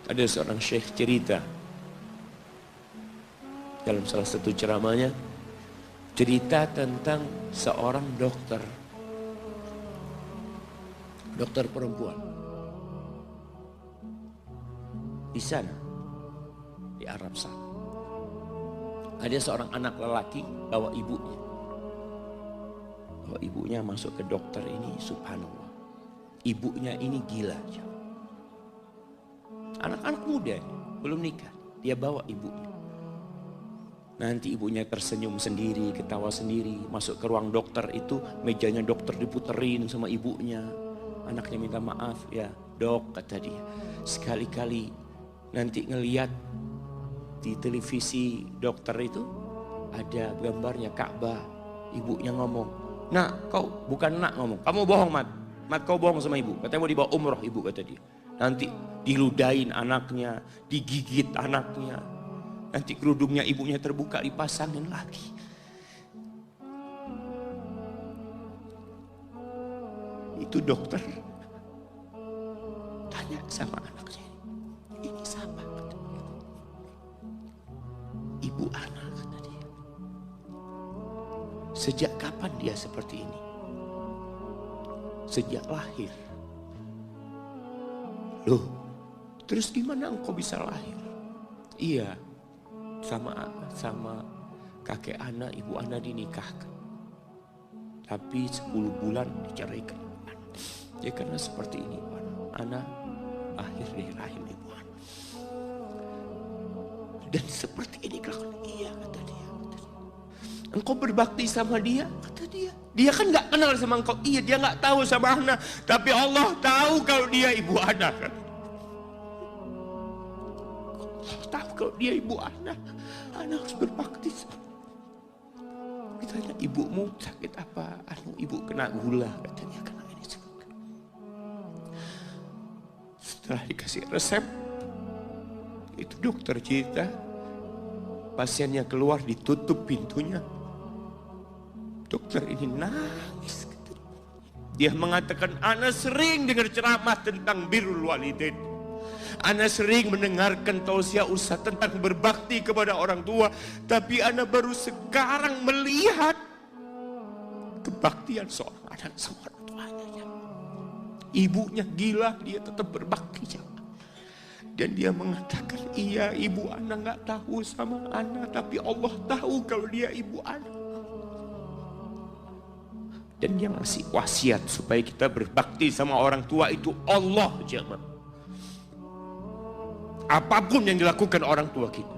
Ada seorang syekh cerita dalam salah satu ceramahnya, cerita tentang seorang dokter perempuan di sana, di Arab sana. Ada seorang anak lelaki bawa ibunya masuk ke dokter ini, subhanallah. Ibunya ini gila. Anak-anak muda ini, belum nikah, dia bawa ibunya. Nanti ibunya tersenyum sendiri, ketawa sendiri. Masuk ke ruang dokter itu, mejanya dokter diputerin sama ibunya. Anaknya minta maaf, ya dok kata dia. Sekali-kali nanti ngeliat di televisi dokter itu ada gambarnya Ka'bah. Ibunya ngomong, nak kau bukan nak ngomong, kamu bohong mat kau bohong sama ibu. Katanya mau dibawa umroh ibu kata dia. Nanti diludahin anaknya, digigit anaknya. Nanti kerudungnya ibunya terbuka, dipasangin lagi. Itu dokter tanya sama anaknya, ini siapa? Ibu anak, kata dia. Sejak kapan dia seperti ini? Sejak lahir. Loh, terus gimana engkau bisa lahir? Iya, sama kakek anak, ibu anak dinikahkan. Tapi 10 bulan diceraikan. Ya karena seperti ini, anak lahir dari rahim ibu anak. Dan seperti ini kelakuan. Iya kata dia. Engkau berbakti sama dia, kata dia. Dia kan nggak kenal sama engkau. Iya, dia nggak tahu sama anak. Tapi Allah tahu kalau dia ibu anak. Tahu kalau dia ibu anak. Anak harus berbakti. Ditanya, ibumu sakit apa? Ibu kena gula, katanya kena ini. Setelah dikasih resep, itu dokter cerita, pasiennya keluar, ditutup pintunya. Dokter ini nangis. Dia mengatakan, ana sering dengar ceramah tentang birrul walidain. Ana sering mendengarkan tausiah ustaz tentang berbakti kepada orang tua. Tapi ana baru sekarang melihat kebaktian seorang anak sama orang tuanya. Ibunya gila, dia tetap berbakti. Dan dia mengatakan, iya ibu anak gak tahu sama anak, tapi Allah tahu kalau dia ibu anak. Dan dia ngasih wasiat supaya kita berbakti sama orang tua itu Allah, jemaah. Apapun yang dilakukan orang tua kita.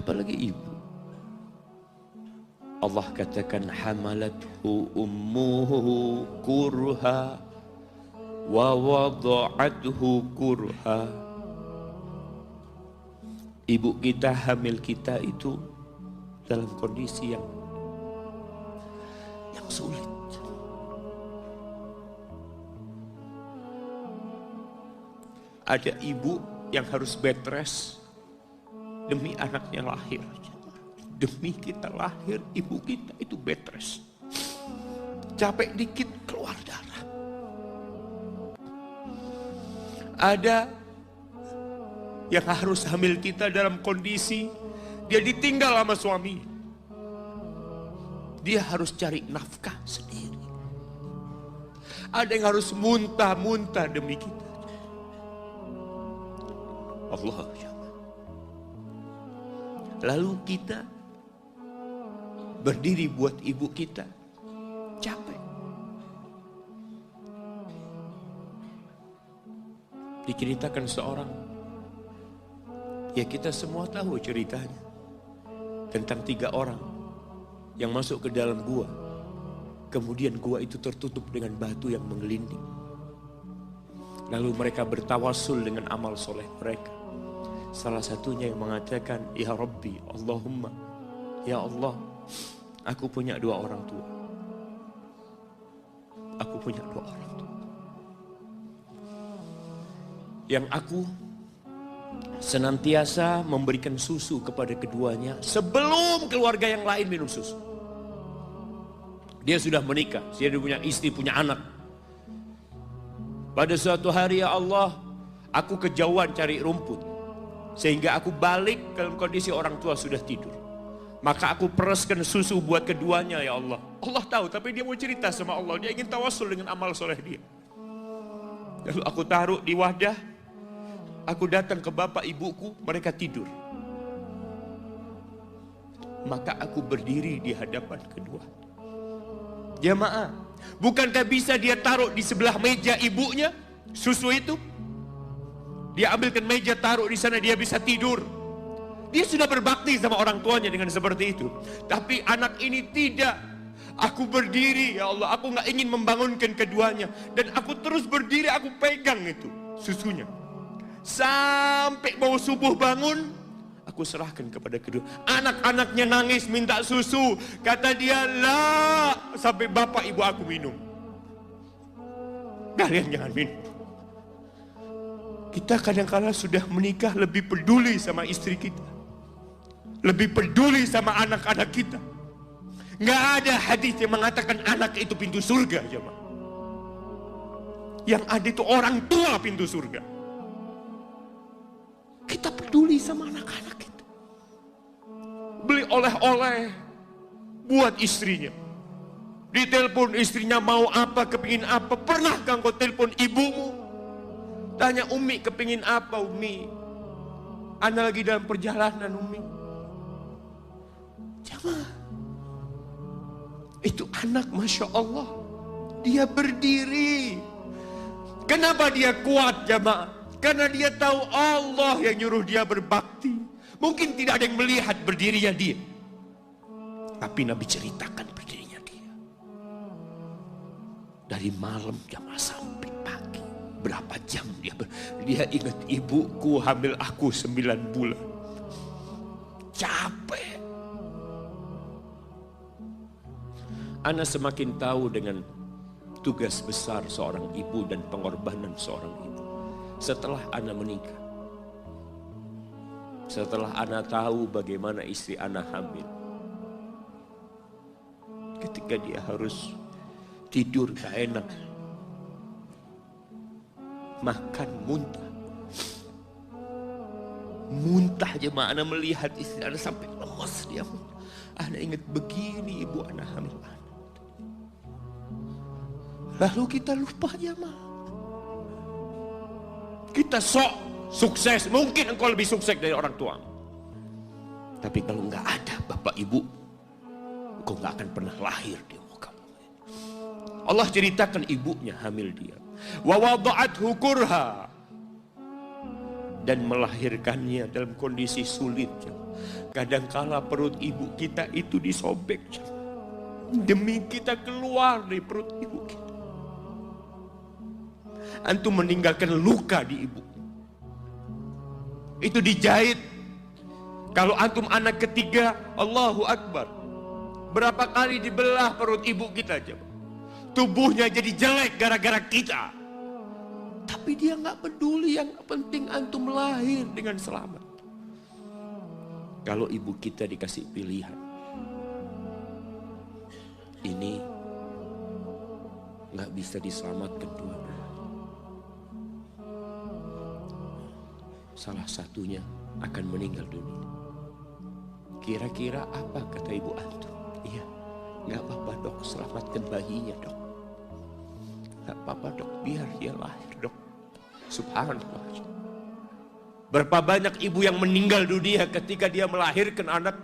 Apalagi ibu. Allah katakan, hamalathu ummuhu kurha wa wada'athu kurha. Ibu kita, hamil kita itu dalam kondisi yang sulit. Ada ibu yang harus bed rest demi anaknya lahir. Demi kita lahir, ibu kita itu bed rest. Capek dikit keluar darah. Ada yang harus hamil kita dalam kondisi dia ditinggal sama suami. Dia harus cari nafkah sendiri. Ada yang harus muntah-muntah demi kita. Allah. Lalu kita berdiri buat ibu kita. Capek. Diceritakan seorang, ya kita semua tahu ceritanya, tentang 3 orang yang masuk ke dalam gua. Kemudian gua itu tertutup dengan batu yang menggelinding. Lalu mereka bertawasul dengan amal soleh mereka. Salah satunya yang mengatakan, ya Rabbi, Allahumma, ya Allah, aku punya 2 orang tua. Aku punya 2 orang tua. Yang aku senantiasa memberikan susu kepada keduanya sebelum keluarga yang lain minum susu. Dia sudah menikah, dia punya istri, punya anak. Pada suatu hari, ya Allah, aku kejauhan cari rumput. Sehingga aku balik dalam kondisi orang tua sudah tidur. Maka aku pereskan susu buat keduanya, ya Allah. Allah tahu, tapi dia mau cerita sama Allah. Dia ingin tawasul dengan amal soleh dia. Lalu aku taruh di wadah. Aku datang ke bapak ibuku, mereka tidur. Maka aku berdiri di hadapan kedua. Jamaah, bukankah bisa dia taruh di sebelah meja ibunya susu itu? Dia ambilkan meja, taruh di sana, dia bisa tidur. Dia sudah berbakti sama orang tuanya dengan seperti itu. Tapi anak ini tidak. Aku berdiri, ya Allah, aku gak ingin membangunkan keduanya. Dan aku terus berdiri, aku pegang itu susunya. Sampai mau subuh bangun, aku serahkan kepada kedua. Anak-anaknya nangis minta susu. Kata dia, lah, sampai bapak ibu aku minum. Kalian jangan minum. Kita kadang-kala sudah menikah lebih peduli sama istri kita. Lebih peduli sama anak-anak kita. Nggak ada hadis yang mengatakan anak itu pintu surga, jemaah. Yang ada itu orang tua pintu surga. Kita peduli sama anak-anak kita. Beli oleh-oleh buat istrinya. Ditelepon istrinya mau apa, kepingin apa. Pernahkah engkau telepon ibumu? Tanya, Umi kepingin apa, Umi? Ana lagi dalam perjalanan, Umi. Jamaah, itu anak, Masya Allah, dia berdiri. Kenapa dia kuat, jamaah? Karena dia tahu Allah yang nyuruh dia berbakti. Mungkin tidak ada yang melihat berdirinya dia, tapi Nabi ceritakan berdirinya dia. Dari malam jamaah sampai pagi. Berapa jam dia ingat, ibuku hamil aku 9 bulan. Capek. Ana semakin tahu dengan tugas besar seorang ibu dan pengorbanan seorang ibu. Setelah Ana menikah, setelah Ana tahu bagaimana istri Ana hamil, ketika dia harus tidur gak enak, makan muntah, jemaah. Ana melihat istri Ana sampai lemas dia. Ana ingat begini ibu Ana hamil Ana. Lalu kita lupa, jemaah. Kita sok sukses, mungkin engkau lebih sukses dari orang tua. Tapi kalau nggak ada bapak ibu, engkau nggak akan pernah lahir di muka bumi. Allah ceritakan ibunya hamil dia. Wa wada'athu kurha, dan melahirkannya dalam kondisi sulit. Kadangkala perut ibu kita itu disobek demi kita keluar dari perut ibu kita. Antum meninggalkan luka di ibu. Itu dijahit. Kalau antum anak ketiga, Allahu Akbar. Berapa kali dibelah perut ibu kita aja. Tubuhnya jadi jelek gara-gara kita. Tapi dia nggak peduli, yang penting antum lahir dengan selamat. Kalau ibu kita dikasih pilihan, ini nggak bisa diselamatkan dua-duanya. Salah satunya akan meninggal dunia. Kira-kira apa kata ibu antum? Iya, nggak apa-apa dok, selamatkan bayinya dok. Nggak apa-apa dok, biar dia lahir dok. Subhanallah. Berapa banyak ibu yang meninggal dunia ketika dia melahirkan anak.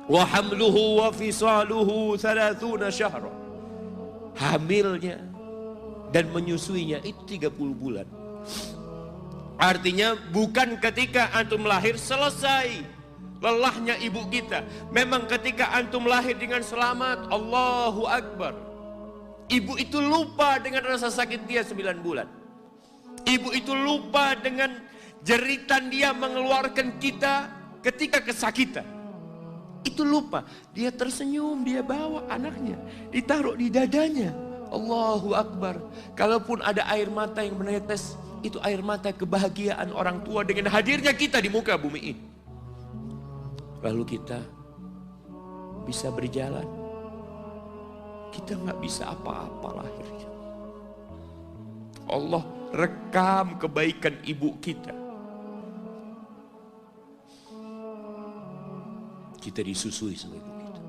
Wa hamluhu wa fisaluhu 30 syahra. Hamilnya dan menyusuinya itu 30 bulan. Artinya bukan ketika antum lahir selesai lelahnya ibu kita. Memang ketika antum lahir dengan selamat, Allahu Akbar. Ibu itu lupa dengan rasa sakit dia 9 bulan. Ibu itu lupa dengan jeritan dia mengeluarkan kita ketika kesakitan. Itu lupa. Dia tersenyum, dia bawa anaknya, ditaruh di dadanya. Allahu Akbar. Kalaupun ada air mata yang menetes, itu air mata kebahagiaan orang tua dengan hadirnya kita di muka bumi ini. Lalu kita bisa berjalan. Kita nggak bisa apa-apa lahirnya. Allah rekam kebaikan ibu kita. Kita disusui sama ibu kita.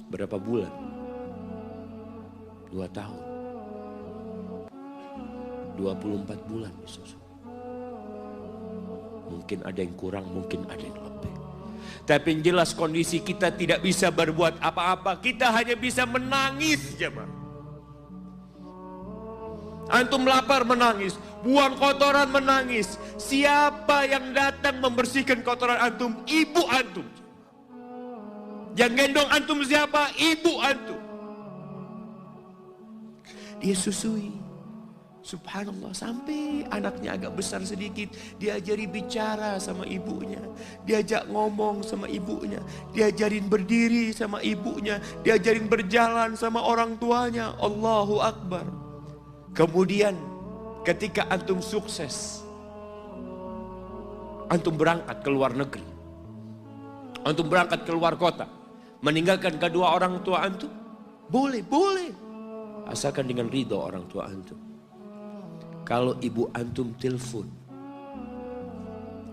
Berapa bulan? 2 tahun. 24 bulan disusui. Mungkin ada yang kurang, mungkin ada yang lebih. Tapi yang jelas kondisi kita tidak bisa berbuat apa-apa. Kita hanya bisa menangis, jemaah. Antum lapar menangis, buang kotoran menangis. Siapa yang datang membersihkan kotoran antum? Ibu antum. Yang gendong antum siapa? Ibu antum. Dia susui. Subhanallah, sampai anaknya agak besar sedikit, diajari bicara sama ibunya, diajak ngomong sama ibunya, diajarin berdiri sama ibunya, diajarin berjalan sama orang tuanya. Allahu Akbar. Kemudian ketika antum sukses, antum berangkat ke luar negeri, antum berangkat ke luar kota, meninggalkan kedua orang tua antum, boleh, asalkan dengan ridho orang tua antum. Kalau ibu antum telepon,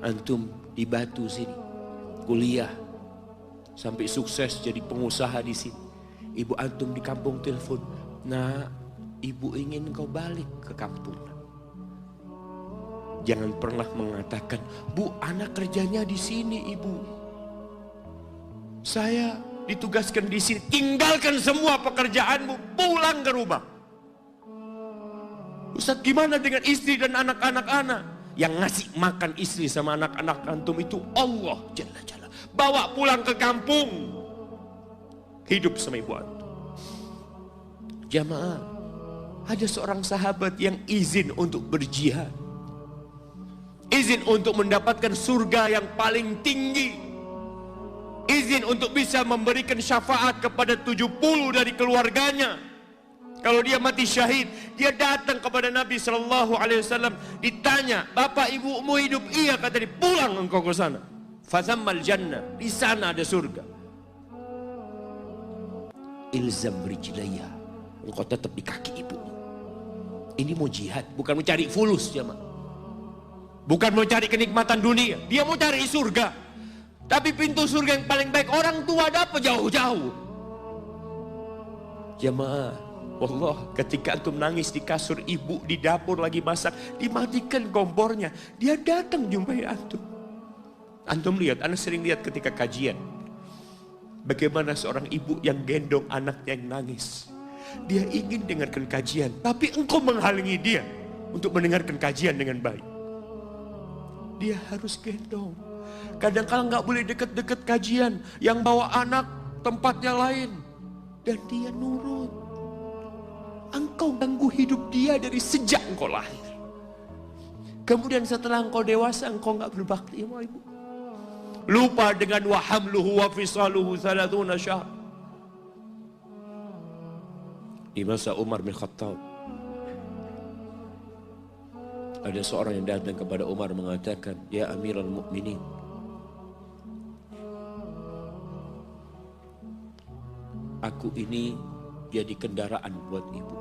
antum di Batu sini, kuliah, sampai sukses jadi pengusaha di sini. Ibu antum di kampung telepon, nah ibu ingin kau balik ke kampung. Jangan pernah mengatakan, Bu, anak kerjanya di sini, ibu. Saya ditugaskan di sini, tinggalkan semua pekerjaanmu, pulang ke rumah. Ustaz, gimana dengan istri dan anak-anak anak? Yang ngasih makan istri sama anak-anak antum itu Allah Jalla Jalla. Bawa pulang ke kampung, hidup sama ibu antum. Jamaah, ada seorang sahabat yang izin untuk berjihad, izin untuk mendapatkan surga yang paling tinggi, izin untuk bisa memberikan syafaat kepada 70 dari keluarganya. Kalau dia mati syahid, dia datang kepada Nabi SAW, ditanya, bapak ibumu hidup? Iya, kata dia, pulang engkau ke sana. Fazammal jannah, di sana ada surga. Ilzam rijlaya, engkau tetap di kaki ibu. Ini mau jihad, bukan mau cari fulus, jemaah. Bukan mau cari kenikmatan dunia, dia mau cari surga. Tapi pintu surga yang paling baik orang tua dapat jauh-jauh. Jemaah, Allah, ketika antum nangis di kasur ibu, di dapur lagi masak, dimatikan kompornya, dia datang jumpai antum. Antum lihat, anak sering lihat ketika kajian, bagaimana seorang ibu yang gendong anaknya yang nangis. Dia ingin dengarkan kajian, tapi engkau menghalangi dia untuk mendengarkan kajian dengan baik. Dia harus gendong. Kadang-kadang nggak boleh deket-deket kajian, yang bawa anak tempatnya lain, dan dia nurut. Engkau ganggu hidup dia dari sejak engkau lahir. Kemudian setelah engkau dewasa, engkau nggak berbakti sama ibu. Lupa dengan wa hamluhu wa fisaluhu 30 syahr. Di masa Umar bin Khattab, ada seorang yang datang kepada Umar mengatakan, ya Amirul Mukminin, aku ini jadi kendaraan buat ibu.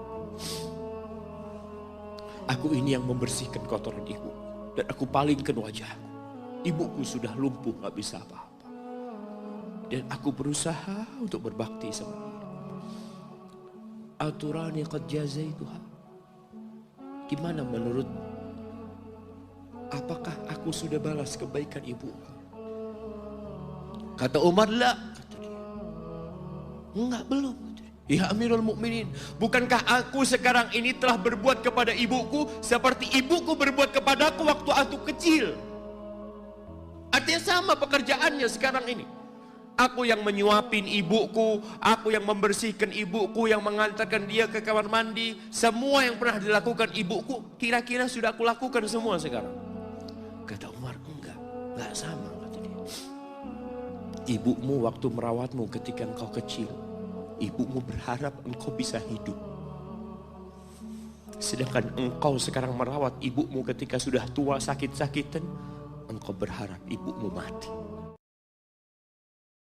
Aku ini yang membersihkan kotoran ibu, dan aku palingkan wajahku. Ibuku sudah lumpuh, gak bisa apa-apa, dan aku berusaha untuk berbakti sama dia. Aturani qad jazaituha. Gimana menurut? Apakah aku sudah balas kebaikan ibu? Kata Umar, la. Kata dia, enggak, belum. Ya Amirul Mukminin, bukankah aku sekarang ini telah berbuat kepada ibuku seperti ibuku berbuat kepadaku waktu aku kecil? Artinya sama pekerjaannya sekarang ini. Aku yang menyuapin ibuku, aku yang membersihkan ibuku, yang mengantarkan dia ke kamar mandi. Semua yang pernah dilakukan ibuku, kira-kira sudah aku lakukan semua sekarang. Kata Umar, enggak sama. Kata dia. Ibumu waktu merawatmu ketika engkau kecil, ibumu berharap engkau bisa hidup. Sedangkan engkau sekarang merawat ibumu ketika sudah tua sakit-sakitan. Engkau berharap ibumu mati.